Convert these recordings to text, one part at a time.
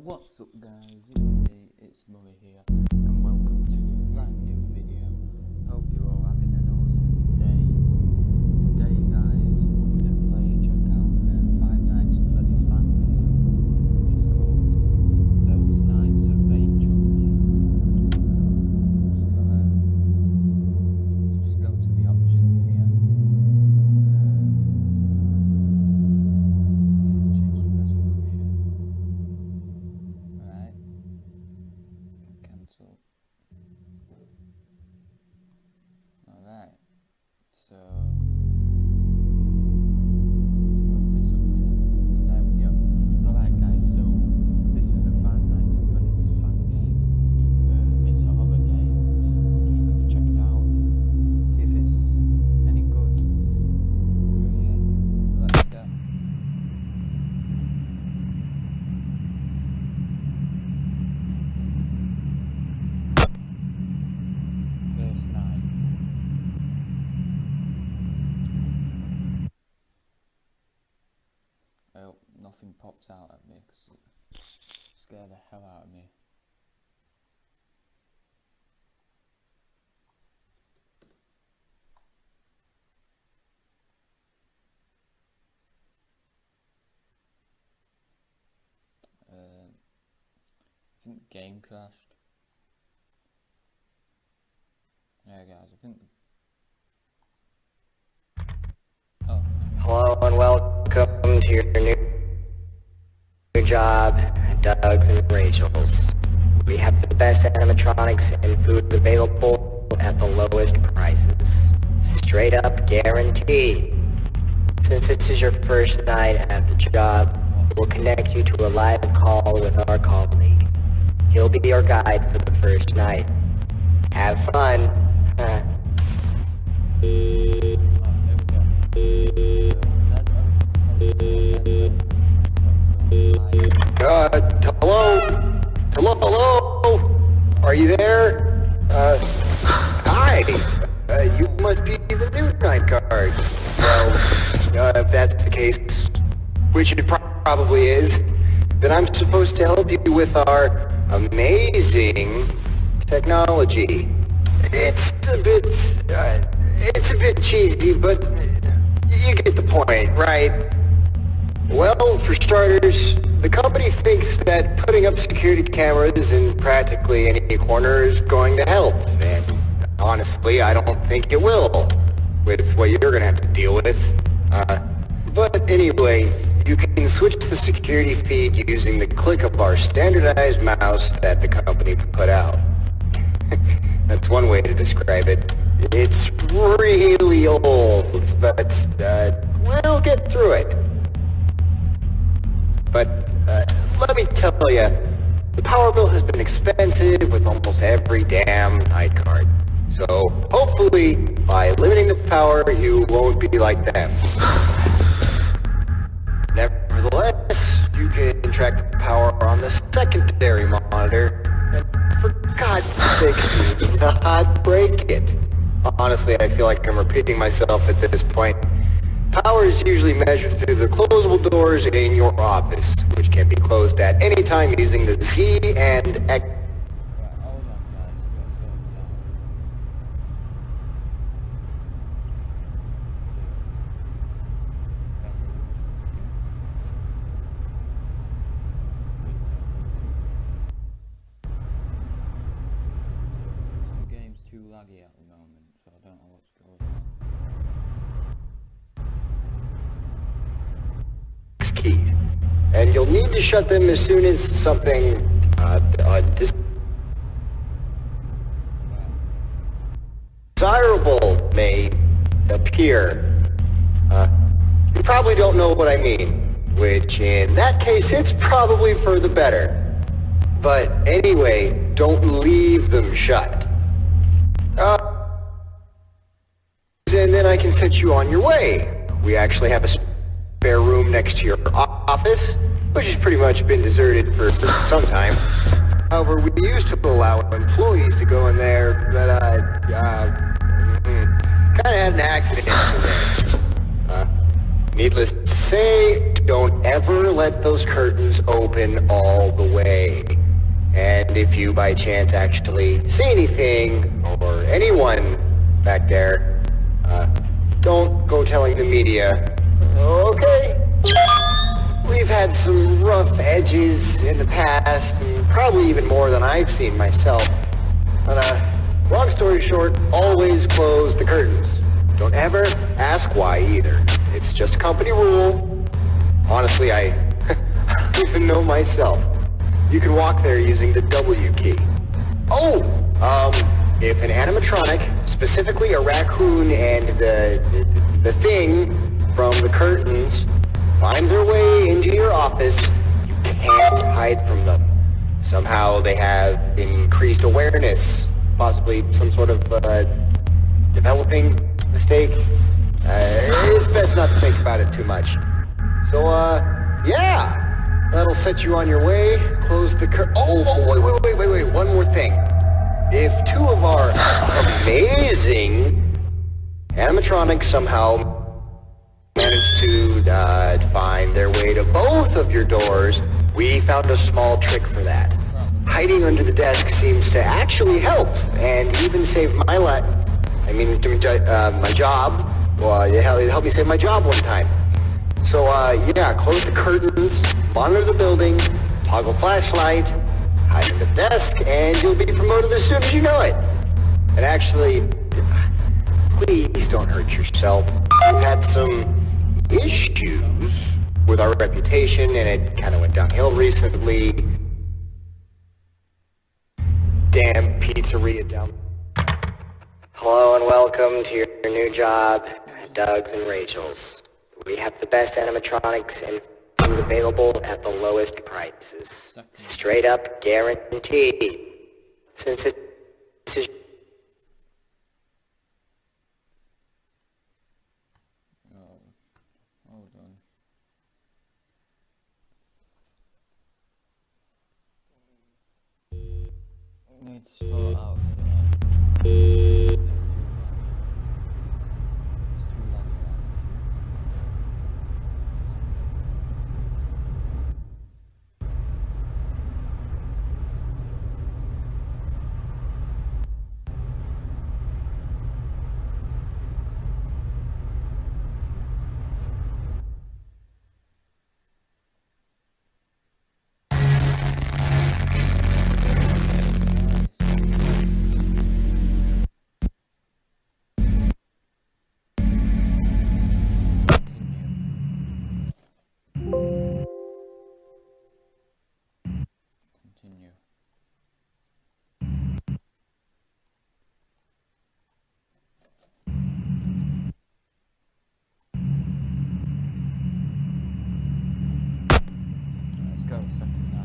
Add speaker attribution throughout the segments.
Speaker 1: What's up guys, it's me, it's Murray here, and welcome to a brand new video. Hope you're all having an awesome day. Today guys, we're going to play, check out Five Nights at Freddy's fan game. It's called Those Nights at Rachel's. Let's just go to the options here. Change the resolution. Right, cancel. Alright, so let's move this up here, and there we go. Alright guys, so this is a Five Nights at Freddy's fan game. It's a horror game, so we're just going to check it out and see if it's any good. So yeah, let's go. First night. I hope nothing pops out at me because it scared the hell out of me. I think the game crashed. Yeah guys, I think oh,
Speaker 2: Hello and welcome to your new job at Doug's and Rachel's. We have the best animatronics and food available at the lowest prices. Straight up guaranteed. Since this is your first night at the job, we'll connect you to a live call with our colleague. He'll be your guide for the first night. Have fun. Hello? Hello? Are you there? Hi! You must be the new night guard. Well, if that's the case, which it probably is, then I'm supposed to help you with our amazing technology. It's a bit cheesy, but you get the point, right? Well, for starters, the company thinks that putting up security cameras in practically any corner is going to help, and honestly, I don't think it will, with what you're gonna have to deal with. But anyway, you can switch the security feed using the click of our standardized mouse that the company put out. That's one way to describe it. It's really old, but we'll get through it. But let me tell you, the power bill has been expensive with almost every damn night card. So hopefully, by limiting the power, you won't be like them. Nevertheless, you can track the power on the secondary monitor. And for God's sakes, do not break it. Honestly, I feel like I'm repeating myself at this point. Power is usually measured through the closable doors in your office, which can be closed at any time using the Z and X.
Speaker 1: the game's too laggy at the moment, so I don't know what's going on.
Speaker 2: Keys. And you'll need to shut them as soon as something desirable may appear. You probably don't know what I mean, which in that case it's probably for the better. But anyway, don't leave them shut. And then I can set you on your way. We actually have a spare room next to your office, which has pretty much been deserted for some time. However, we used to allow employees to go in there, but kind of had an accident in there. Needless to say, don't ever let those curtains open all the way. And if you by chance actually see anything or anyone back there, don't go telling the media. Okay? We've had some rough edges in the past, and probably even more than I've seen myself. But, long story short, always close the curtains. Don't ever ask why either. It's just a company rule. Honestly, I don't even know myself. You can walk there using the W key. Oh, if an animatronic, specifically a raccoon and the thing from the curtains, find their way into your office, you can't hide from them. Somehow they have increased awareness, possibly some sort of developing mistake. It's best not to think about it too much. So, yeah, that'll set you on your way. Close the wait, one more thing. If two of our amazing animatronics somehow manage to find their way to both of your doors, we found a small trick for that. Hiding under the desk seems to actually help, and even save my life. I mean, my job. Well, it helped me save my job one time. So, yeah, close the curtains, monitor the building, toggle flashlight, hide under the desk, and you'll be promoted as soon as you know it. And actually, please don't hurt yourself. We've had some issues with our reputation, and it kind of went downhill recently. Damn pizzeria down. Hello and welcome to your new job at Doug's and Rachel's. We have the best animatronics and food available at the lowest prices. Straight up guaranteed. Since this is...
Speaker 1: Hold on. Need to sort out for that. It's too laggy. Continue. Let's go, second 9.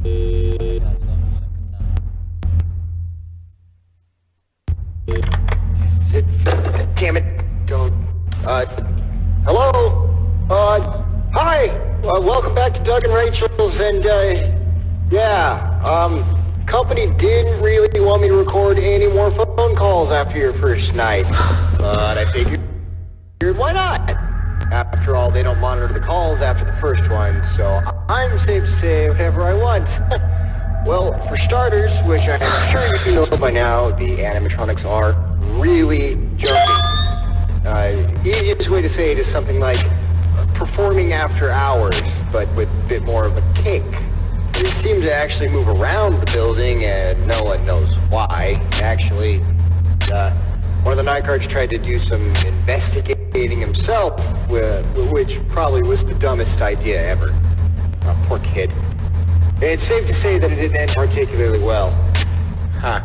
Speaker 1: Okay, guys, we're on the second 9.
Speaker 2: Damn it, don't, hello? Hi, welcome back to Doug and Rachel's, and, yeah, company didn't really want me to record any more phone calls after your first night, but I figured, why not? After all, they don't monitor the calls after the first one, so I'm safe to say whatever I want. Well, for starters, which I'm sure you know by now, the animatronics are really jumpy. Easiest way to say it is something like performing after hours, but with a bit more of a kick. They seem to actually move around the building, and no one knows why. Actually, one of the night guards tried to do some investigating himself, which probably was the dumbest idea ever. Poor kid. It's safe to say that it didn't end particularly well. Huh.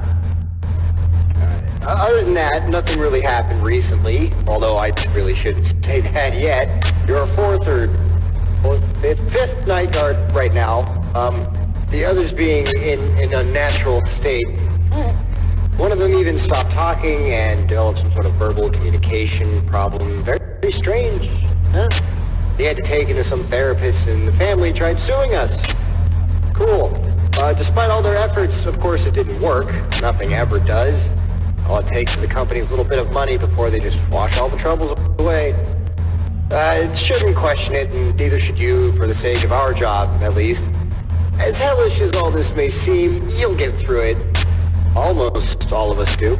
Speaker 2: Other than that, nothing really happened recently, although I really shouldn't say that yet. You're a fifth night guard right now. The others being in a natural state. One of them even stopped talking and developed some sort of verbal communication problem. Very, very strange, huh? They had to take it to some therapist and the family tried suing us. Cool. Despite all their efforts, of course it didn't work. Nothing ever does. All it takes is the company's little bit of money before they just wash all the troubles away. Shouldn't question it, and neither should you, for the sake of our job, at least. As hellish as all this may seem, you'll get through it. Almost all of us do.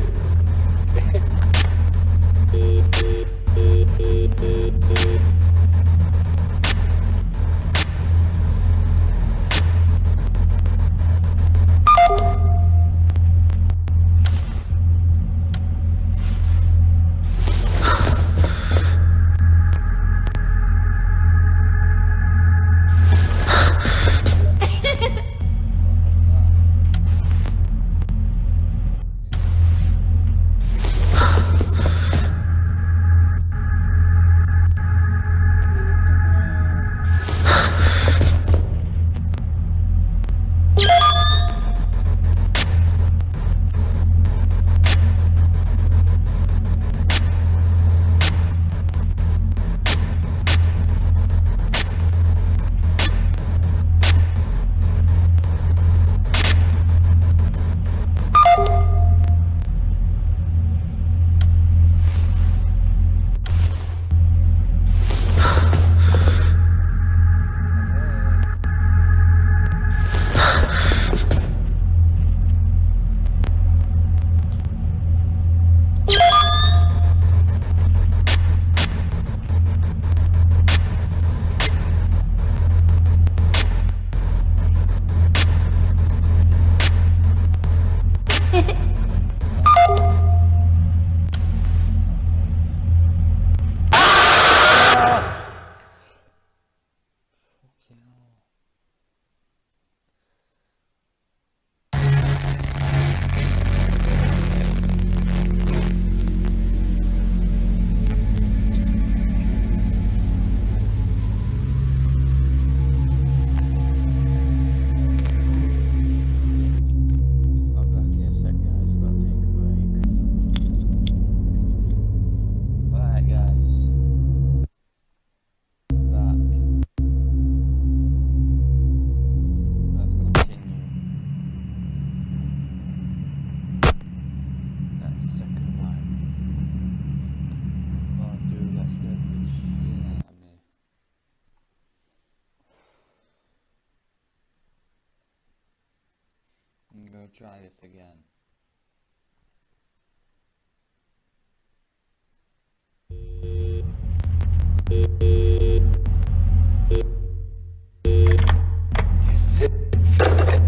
Speaker 1: Try this again.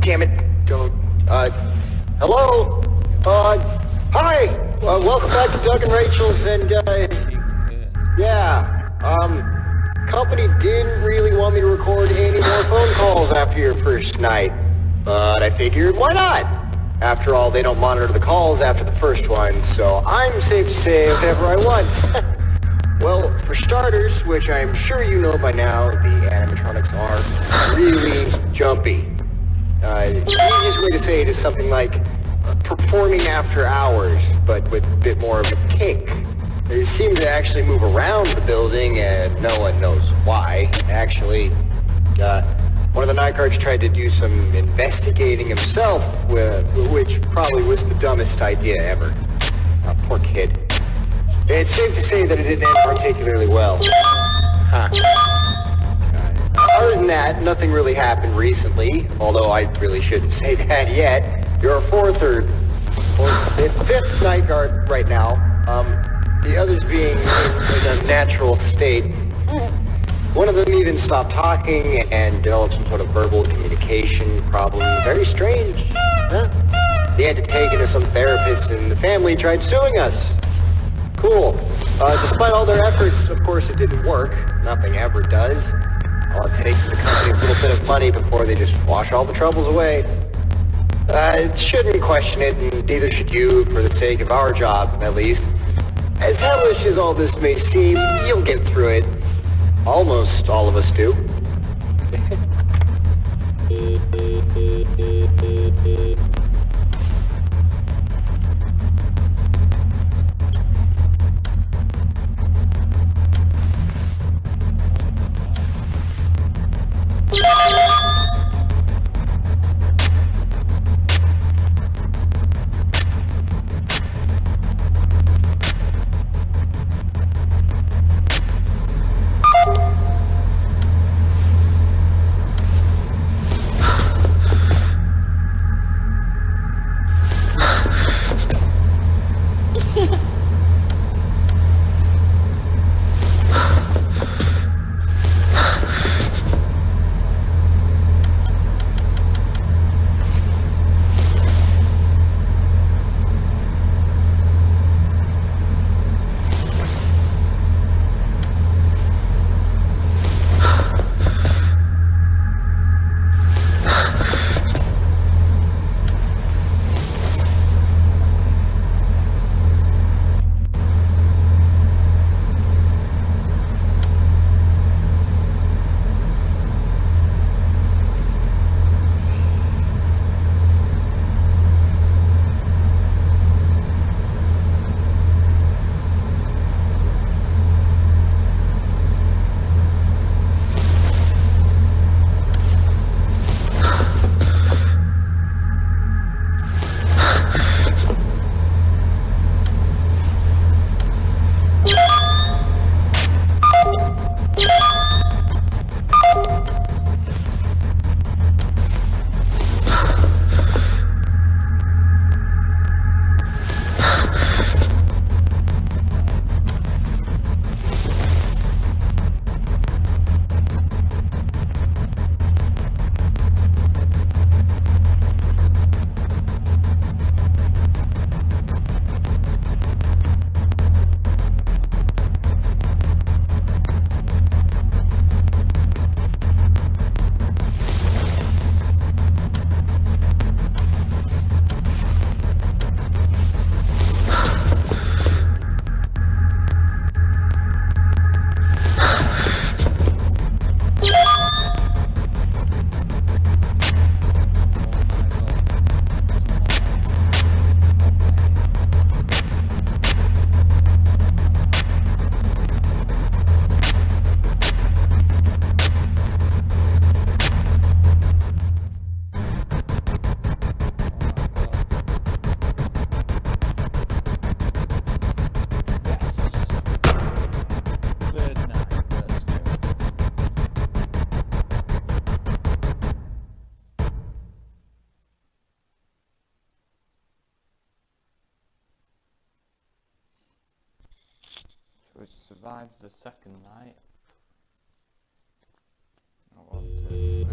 Speaker 2: Damn it. Don't. Hello? Hi. Welcome back to Doug and Rachel's, and, yeah. Company didn't really want me to record any more phone calls after your first night. But I figured, why not? After all, they don't monitor the calls after the first one, so I'm safe to say whatever I want. Well, for starters, which I'm sure you know by now, the animatronics are really jumpy. The easiest way to say it is something like performing after hours, but with a bit more of a kick. They seem to actually move around the building, and no one knows why. Actually, one of the night guards tried to do some investigating himself, which probably was the dumbest idea ever. Poor kid. It's safe to say that it didn't end particularly well. Huh. Other than that, nothing really happened recently, although I really shouldn't say that yet. You're a fifth night guard right now. The others being in a natural state. One of them even stopped talking and developed some sort of verbal communication problem. Very strange, huh? They had to take it to some therapist and the family tried suing us. Cool. Despite all their efforts, of course it didn't work. Nothing ever does. All it takes is the company's little bit of money before they just wash all the troubles away. Shouldn't question it, and neither should you, for the sake of our job, at least. As hellish as all this may seem, you'll get through it. Almost all of us do.
Speaker 1: survived the second night. I want to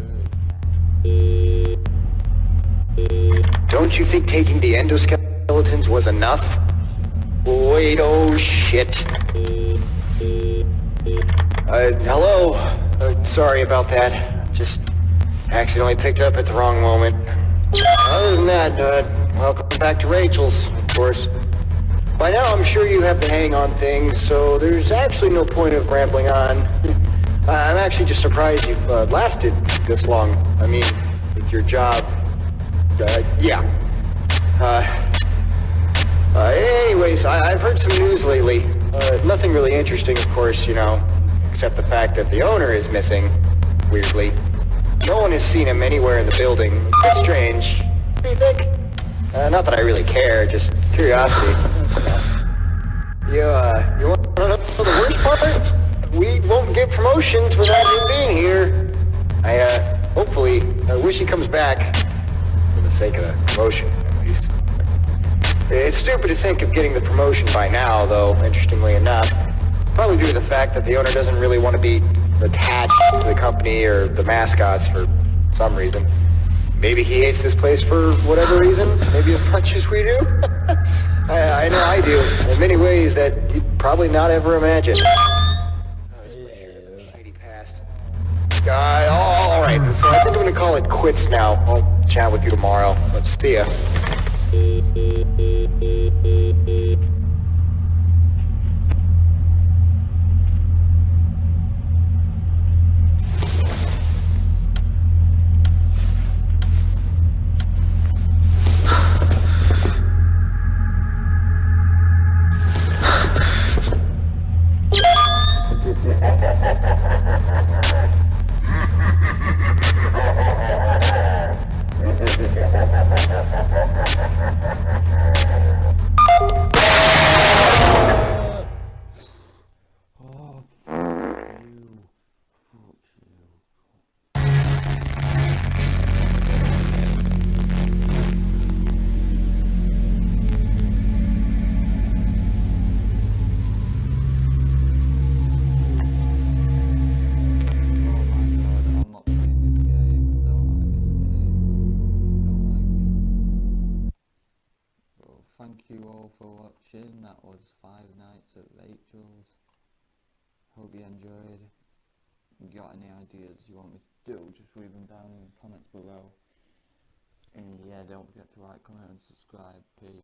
Speaker 1: now.
Speaker 2: Don't you think taking the endoskeletons was enough? Wait, oh shit. Hello? Sorry about that. Just accidentally picked up at the wrong moment. Other than that, welcome back to Rachel's, of course. By now I'm sure you have the hang on things, so there's actually no point of rambling on. I'm actually just surprised you've lasted this long. I mean, with your job. Yeah. Anyways, I've heard some news lately. Nothing really interesting, of course, you know, except the fact that the owner is missing, weirdly. No one has seen him anywhere in the building. It's strange. What do you think? Not that I really care, just curiosity. You want to know the worst part? We won't get promotions without him being here. Hopefully, I wish he comes back. For the sake of the promotion, at least. It's stupid to think of getting the promotion by now, though, interestingly enough. Probably due to the fact that the owner doesn't really want to be attached to the company or the mascots for some reason. Maybe he hates this place for whatever reason, maybe as much as we do. I know I do, in many ways that you'd probably not ever imagine. This place sure has a shady past. Alright, so I think I'm gonna call it quits now. I'll chat with you tomorrow. Let's see ya.
Speaker 1: Thank you all for watching. That was 5 Nights at Rachel's. Hope you enjoyed. If you got any ideas you want me to do, just leave them down in the comments below. And yeah, don't forget to like, comment and subscribe.